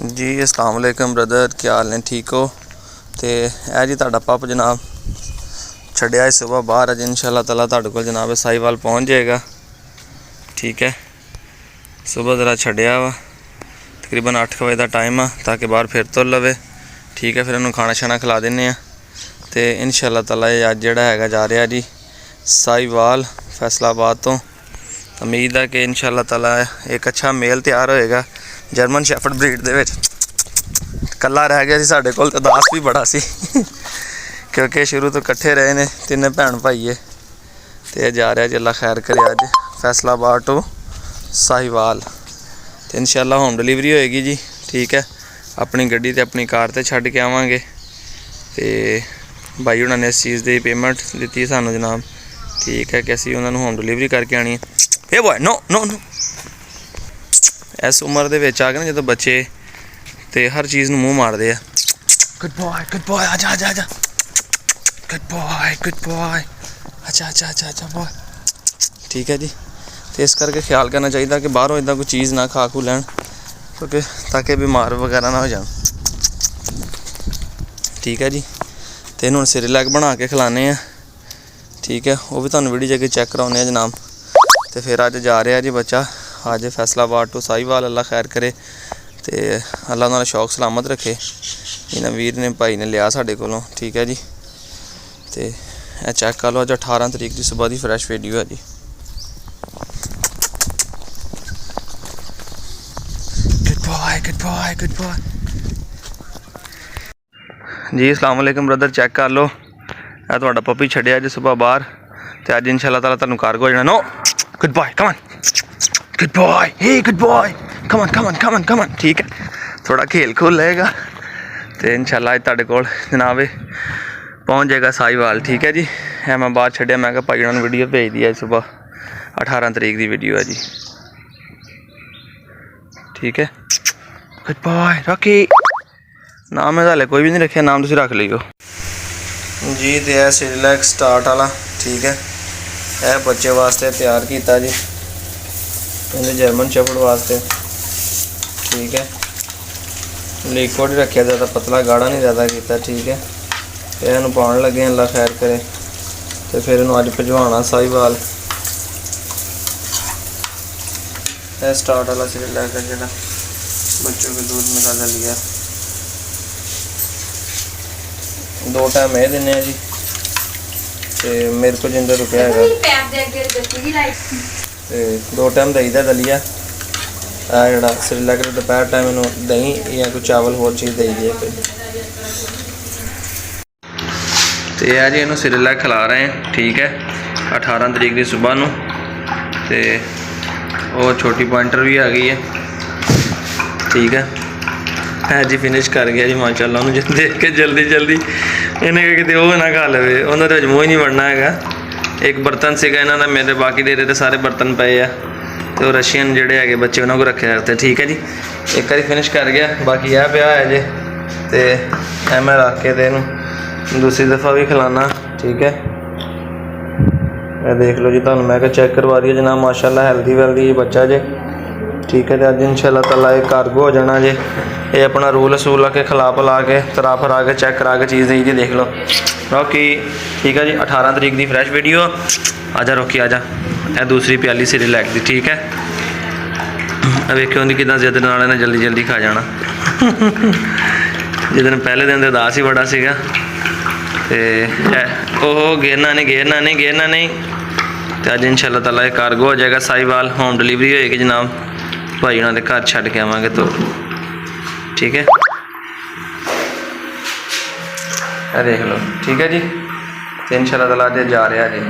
जी अस्सलाम वालेकुम ब्रदर, क्या हाल ने? ठीक हो? तो यह जी तुहाडा पप जनाब छड्डिया सुबह बाहर। अज इंशाअल्लाह ताला तुहाडे कोल जनाब साहिवाल पहुँच जाएगा। ठीक है, सुबह ज़रा छड्डिया वा, तकरीबन 8 बजे का टाइम आ, ताकि बाहर फिर तुर लवे। ठीक है, फिर इन्हूं खाना शाना खिला दें। तो इंशाअल्लाह ताला अज जिहड़ा हैगा जा रहा जी साहिवाल फैसलाबाद तो। उम्मीद है कि इंशाअल्लाह ताला एक अच्छा मेल तैयार होएगा जर्मन शैफर्ड ब्रीड दे विच। कल्ला रह गया सी साडे कोल, ते दास भी बड़ा सी क्योंकि शुरू तो कट्ठे रहे ने तिन्ने भैन भाईए। तो जा रहा जी, अल्लाह खैर करे, अज फैसलाबाद टू साहिवाल। तो इंशाअल्लाह होम डिलीवरी होएगी जी। ठीक है, अपनी गड्डी ते अपनी कार ते छड्ड के आवांगे। तो भाई उन्होंने इस चीज़ की पेमेंट दी सानू जनाब। ठीक है, कि असीं उन्होंने होम डिलीवरी करके आनी है। ए बॉय नो नो नो, इस उम्र दे विच आ गए ना जो बच्चे तो हर चीज़ मूँह मारते हैं। गुड बॉय आजा आजा आजा, गुड बॉय अच्छा अच्छा अच्छा अच्छा बॉय। ठीक है जी, तो इस करके ख्याल करना चाहिए कि बाहरों इदा कोई चीज़ ना खा खू लैन, क्योंकि ताकि बीमार वगैरह ना हो जाए। ठीक है जी, तो इन्होंने सिरेलैक बना के खिलाने हैं। ठीक है, वो भी तुहानूं वीडियो जगह चेक कराने जनाब। तो फिर अज जा रहा जी बच्चा अज फैसलाबाद टू साहिवाल। अल्लाह खैर करे, तो अल्लाह उन्होंने शौक सलामत रखे। इन्हें वीर ने भाई ने लिया साढ़े कोलों। ठीक है जी, तो यह चेक कर लो, अज 18 तरीक की सुबह की फ्रैश वीडियो है जी। गुड बॉय जी। अस्सलाम वालेकुम ब्रदर, चेक कर लो, यह तुहाडा पपी छड्डिया अज सुबह बाहर। तो अज इंशाअल्लाह ताला तुहानूं कार्गो हो जाना। No good boy, come on good boy, hey good boy, come on come on come on come on. ठीक है, थोड़ा खेल खूल लेगा तो इंशाअल्लाह अज तुहाडे कोल जनाब पहुँच जाएगा साहिवाल। ठीक है जी, है मैं बाहर छड्डिया, मैं कहा भाई उन्होंने वीडियो भेज दी है सुबह 18 तरीक की वीडियो है जी। ठीक है, गुड बॉय रॉकी। नाम मैं हाले कोई भी नहीं रखा, नाम तुसीं रख लियो जी। तो यह सिरेलैक स्टार्ट वाला। ठीक है, यह बच्चे वास्ते तैयार किया जी, इन्हें जर्मन शैफर्ड वास्ते। ठीक है, लिक्विड रखा, ज़्यादा पतला गाढ़ा नहीं ज़्यादा किया। ठीक है, फिर इन्हूं पाउण लगे, अल्लाह खैर करे। तो फिर इन्हूं अज भिजवाना साहिवाल। यह स्टार्ट वाला सिरेलैक है जिहड़ा बच्चों के दूध में डाला लिया। 2 टाइम ये देने जी। तो मेरे को जिंदा रुपया है 2 टाइम दईदा दलिया। जोड़ा सिरेलैक दोपहर टाइम इनू दही या कोई चावल होर चीज़ दई दी है कोई। तो यह जी इनू सिरेलैक खिला रहे हैं। ठीक है, 18 तरीक की सुबह नू। तो वो छोटी पॉइंटर भी आ गई है। ठीक है जी, फिनिश कर गया जी माशाअल्लाह। उन्होंने देख के जल्दी जल्दी इन्हें कि वो ना खा लवे, उन्होंने तो मूँह ही नहीं बढ़ना है। एक बर्तन से इन्होंने मेरे बाकी दे रहे थे सारे बर्तन पे आ, तो रशियन जोड़े है बच्चे उन्होंने को रखे रहते। ठीक है जी, एक बार फिनिश कर गया, बाकी यह पिया है जे। तो मैं रख के इनू दूसरी दफ़ा भी खिलाना। ठीक है, मैं देख लो जी, तुहानूं मैं चेक करवा दी जनाब। माशाअल्लाह हेल्दी वेल्दी बच्चा जे। ठीक है, तो अज इंशाअल्लाह ताला एक कार्गो हो जाना जे। ये अपना रूल असूल आके खिला पिला के तरा फरा के चेक करा के चीज़ दी जी। देख लो रॉकी। ठीक है जी, 18 तरीक की फ्रैश वीडियो। आजा रॉकी आजा, यह दूसरी प्याली सिरेलैक दी। ठीक है, वेखियो उन्हें कितना जिद नाल इन्हें जल्दी जल्दी खा जाना जिदन पहले दिन तो दास ही बड़ा सीगा। तो ओह घेरना नहीं। तो अज इंशाअल्लाह ताला एक कार्गो हो जाएगा साहिवाल। होम डिलीवरी होएगी जनाब, भाई उन्होंने घर छड्ड के आवांगे। तो ठीक है, देख लो। ठीक है जी, तो इंशाअल्लाह ताला अज जा रहा जी।